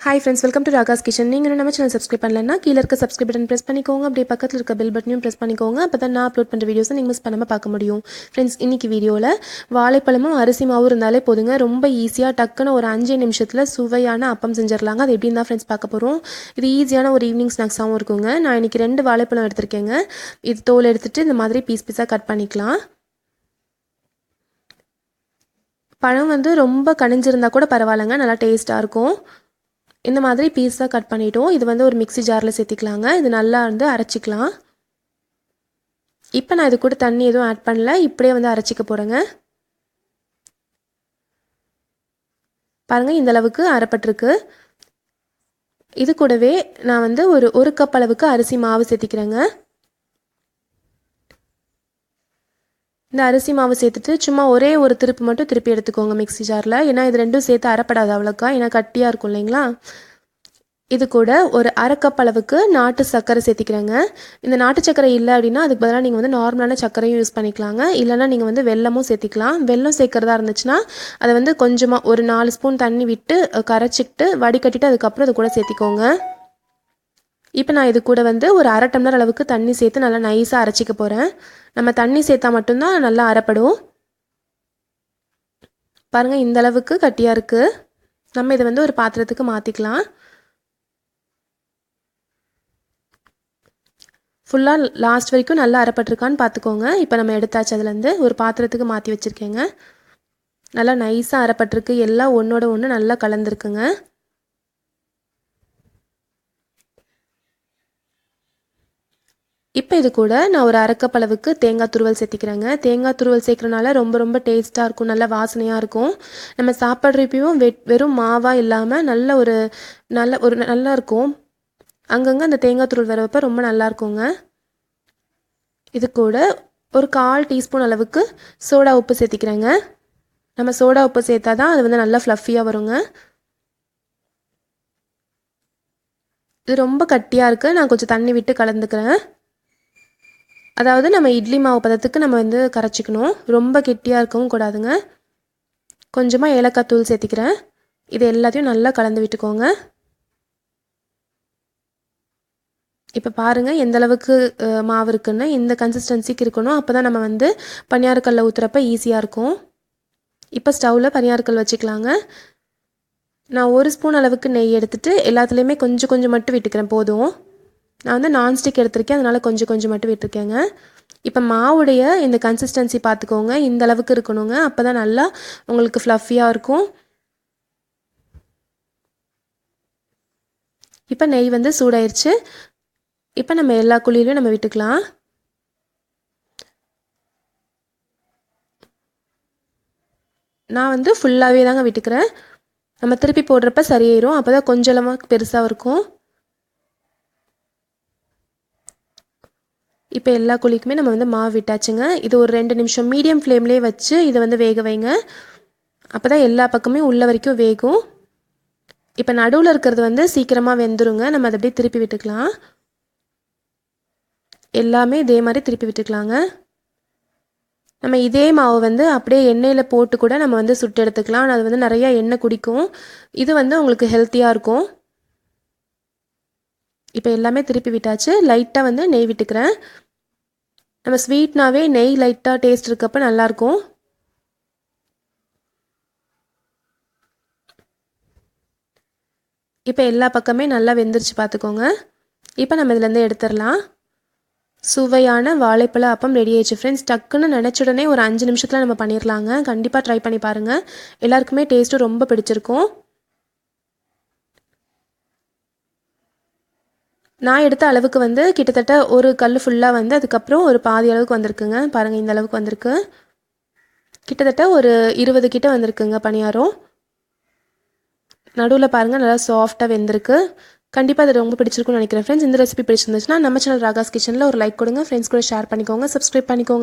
Hi friends, welcome to Ragas Kitchen. நீங்க நம்ம channel subscribe பண்ணலன்னா கீழ இருக்க சப்ஸ்கிரைப் பட்டன் பிரஸ் பண்ணிக்கோங்க. அப்படியே பக்கத்துல இருக்க பெல் பட்டனையும் பிரஸ் பண்ணிக்கோங்க. அப்பதான் நான் அப்லோட் பண்ற வீடியோஸை நீங்க மிஸ் பண்ணாம பார்க்க முடியும். ஃப்ரெண்ட்ஸ், இன்னைக்கு வீடியோல வாழைப்பழமும் அரிசி மாவும் இருந்தாலே போதுங்க. ரொம்ப ஈஸியா டக்குன்னு ஒரு 5 நிமிஷத்துல சுவையான அப்பம் செஞ்சிரலாங்க. அது எப்படின்னு தான் ஃப்ரெண்ட்ஸ் பார்க்க போறோம். இது ஈஸியான ஒரு ஈவினிங் ஸ்நாக்ஸாவும் இருக்குங்க. நான் இன்னைக்கு 2 வாழைப்பழம் எடுத்திருக்கேங்க. இது தோல் எடுத்துட்டு இந்த மாதிரி பீஸா கட் பண்ணிக்கலாம். பழம் ரொம்ப கனிஞ்சிருந்தா கூட பரவாயில்லைங்க, நல்லா டேஸ்டா இருக்கும். இந்த மாதிரி பீஸாக கட் பண்ணிட்டோம். இது ஒரு மிக்ஸி ஜாரில் சேர்த்திக்கலாங்க. இது நல்லா அரைச்சிக்கலாம். இப்போ நான் இது கூட தண்ணி எதுவும் ஆட் பண்ணல, இப்படியே அரைச்சிக்க போகிறேங்க. பாருங்கள், இந்த அளவுக்கு அரைப்பட்டிருக்கு. இது கூடவே நான் ஒரு கப் அளவுக்கு அரிசி மாவு சேர்த்திக்கிறேங்க. இந்த அரிசி மாவு சேர்த்துட்டு சும்மா ஒரே ஒரு திருப்பு மட்டும் திருப்பி எடுத்துக்கோங்க மிக்ஸி ஜாரில். ஏன்னா இது ரெண்டும் சேர்த்து அரைப்படாது அவ்வளோக்கா, ஏன்னா கட்டியாக இருக்கும் இல்லைங்களா. இது கூட ஒரு அரை கப் அளவுக்கு நாட்டு சர்க்கரை சேர்த்திக்கிறேங்க. இந்த நாட்டு சர்க்கரை இல்லை அப்படின்னா அதுக்கு பதிலாக நீங்கள் நார்மலான சர்க்கரையும் யூஸ் பண்ணிக்கலாங்க. இல்லைனா நீங்கள் வெல்லமும் சேர்த்திக்கலாம். வெல்லம் சேர்க்குறதா இருந்துச்சுன்னா அதை கொஞ்சமாக ஒரு 4 ஸ்பூன் தண்ணி விட்டு கரைச்சிக்கிட்டு வடிகட்டிட்டு அதுக்கப்புறம் அது கூட சேர்த்திக்கோங்க. இப்போ நான் இது கூட ஒரு அரை டம்ளர் அளவுக்கு தண்ணி சேர்த்து நல்லா நைஸாக அரைச்சிக்க போகிறேன். நம்ம தண்ணி சேர்த்தா மட்டும்தான் நல்லா அரைப்படும். பாருங்கள், இந்த அளவுக்கு கட்டியாக இருக்குது. நம்ம இதை ஒரு பாத்திரத்துக்கு மாற்றிக்கலாம். ஃபுல்லாக லாஸ்ட் வரைக்கும் நல்லா அரைப்பட்டிருக்கான்னு பார்த்துக்கோங்க. இப்போ நம்ம எடுத்தாச்சு, அதுலேருந்து ஒரு பாத்திரத்துக்கு மாற்றி வச்சுருக்கேங்க. நல்லா நைஸாக அரைப்பட்டிருக்கு. எல்லாம் ஒன்றோட ஒன்று நல்லா கலந்துருக்குங்க. இப்போ இது கூட நான் ஒரு அரை கப் அளவுக்கு தேங்காய் துருவல் சேர்த்திக்கிறேங்க. தேங்காய் துருவல் சேர்க்குறனால ரொம்ப டேஸ்ட்டாக இருக்கும், நல்ல வாசனையாக இருக்கும். நம்ம சாப்பிட்றப்பையும் வெறும் மாவாக இல்லாமல் நல்லா இருக்கும். அங்கங்கே அந்த தேங்காய் துருவல் வரப்போ ரொம்ப நல்லாயிருக்குங்க. இது கூட ஒரு 1/4 டீஸ்பூன் அளவுக்கு சோடா உப்பு சேர்த்திக்கிறேங்க. நம்ம சோடா உப்பு சேர்த்தா தான் அது நல்லா ஃப்ளஃபியாக வருங்க. இது ரொம்ப கட்டியாக இருக்குது, நான் கொஞ்சம் தண்ணி விட்டு கலந்துக்கிறேன். அதாவது நம்ம இட்லி மாவு பதத்துக்கு நம்ம கரைச்சிக்கணும். ரொம்ப கெட்டியாக இருக்கவும் கூடாதுங்க. கொஞ்சமாக ஏலக்காய் தூள் சேர்த்திக்கிறேன். இது எல்லாத்தையும் நல்லா கலந்து விட்டுக்கோங்க. இப்போ பாருங்கள் எந்த அளவுக்கு மாவு இருக்குன்னு. இந்த கன்சிஸ்டன்சிக்கு இருக்கணும். அப்போ தான் நம்ம பனியாரக்கல்ல ஊற்றுறப்ப ஈஸியாக இருக்கும். இப்போ ஸ்டவ்வில் பனியாரக்கல் வச்சுக்கலாங்க. நான் 1 ஸ்பூன் அளவுக்கு நெய் எடுத்துகிட்டு எல்லாத்துலேயுமே கொஞ்சம் கொஞ்சம் மட்டும் விட்டுக்கிறேன், போதும். நான் நான்ஸ்டிக் எடுத்திருக்கேன், அதனால் கொஞ்சம் கொஞ்சம் மட்டும் விட்டுருக்கேங்க. இப்போ மாவுடைய இந்த கன்சிஸ்டன்சி பார்த்துக்கோங்க, இந்த அளவுக்கு இருக்கணுங்க. அப்போ தான் நல்லா உங்களுக்கு ஃப்ளஃபியாக இருக்கும். இப்போ நெய் சூடாயிருச்சு. இப்போ நம்ம எல்லா குழியிலையும் நம்ம விட்டுக்கலாம். நான் ஃபுல்லாகவே தாங்க விட்டுக்கிறேன். நம்ம திருப்பி போடுறப்ப சரியாயிரும். அப்போ தான் கொஞ்சமாக பெருசாக இருக்கும். இப்போ எல்லா குழிக்குமே நம்ம மாவு விட்டாச்சுங்க. இது ஒரு 2 நிமிஷம் மீடியம் ஃப்ளேம்லேயே வச்சு இதை வேக வைங்க. அப்போ தான் எல்லா பக்கமே உள்ள வரைக்கும் வேகும். இப்போ நடுவில் இருக்கிறது சீக்கிரமாக வெந்துருங்க. நம்ம அதை அப்படியே திருப்பி விட்டுக்கலாம். எல்லாமே இதே மாதிரி திருப்பி விட்டுக்கலாங்க. நம்ம இதே மாவு அப்படியே எண்ணெயில் போட்டு கூட நம்ம சுட்டு எடுத்துக்கலாம். அது நிறையா எண்ணெய் குடிக்கும். இது உங்களுக்கு ஹெல்த்தியாக இருக்கும். இப்போ எல்லாமே திருப்பி விட்டாச்சு. லைட்டாக நெய் விட்டுக்கிறேன். நம்ம ஸ்வீட்னாவே நெய் லைட்டாக டேஸ்ட் இருக்கப்போ நல்லாயிருக்கும். இப்போ எல்லா பக்கமே நல்லா வெந்துருச்சு பார்த்துக்கோங்க. இப்போ நம்ம இதுலேருந்து எடுத்துடலாம். சுவையான வாழைப்பழ அப்பம் ரெடி ஆயிடுச்சு ஃப்ரெண்ட்ஸ். டக்குன்னு நினச்ச உடனே ஒரு 5 நிமிஷத்தில் நம்ம பண்ணிடலாங்க. கண்டிப்பாக ட்ரை பண்ணி பாருங்கள். எல்லாருக்குமே டேஸ்ட்டும் ரொம்ப பிடிச்சிருக்கும். நான் எடுத்த அளவுக்கு கிட்டத்தட்ட ஒரு கல் ஃபுல்லாக அதுக்கப்புறம் ஒரு பாதி அளவுக்கு வந்திருக்குங்க. பாருங்கள், இந்த அளவுக்கு வந்திருக்கு. கிட்டத்தட்ட ஒரு 20 கிட்ட வந்திருக்குங்க பணியாரம். நடுவில் பாருங்கள் நல்லா சாஃப்டாக வெந்திருக்கு. கண்டிப்பாக அது ரொம்ப பிடிச்சிருக்கும்னு நினைக்கிறேன் ஃப்ரெண்ட்ஸ். இந்த ரெசிபி பிடிச்சிருந்துச்சுன்னா நம்ம சேனல் ராகாஸ் கிச்சனில் ஒரு லைக் கொடுங்க. ஃப்ரெண்ட்ஸ் கூட ஷேர் பண்ணிக்கோங்க, சப்ஸ்கிரைப் பண்ணிக்கோங்க.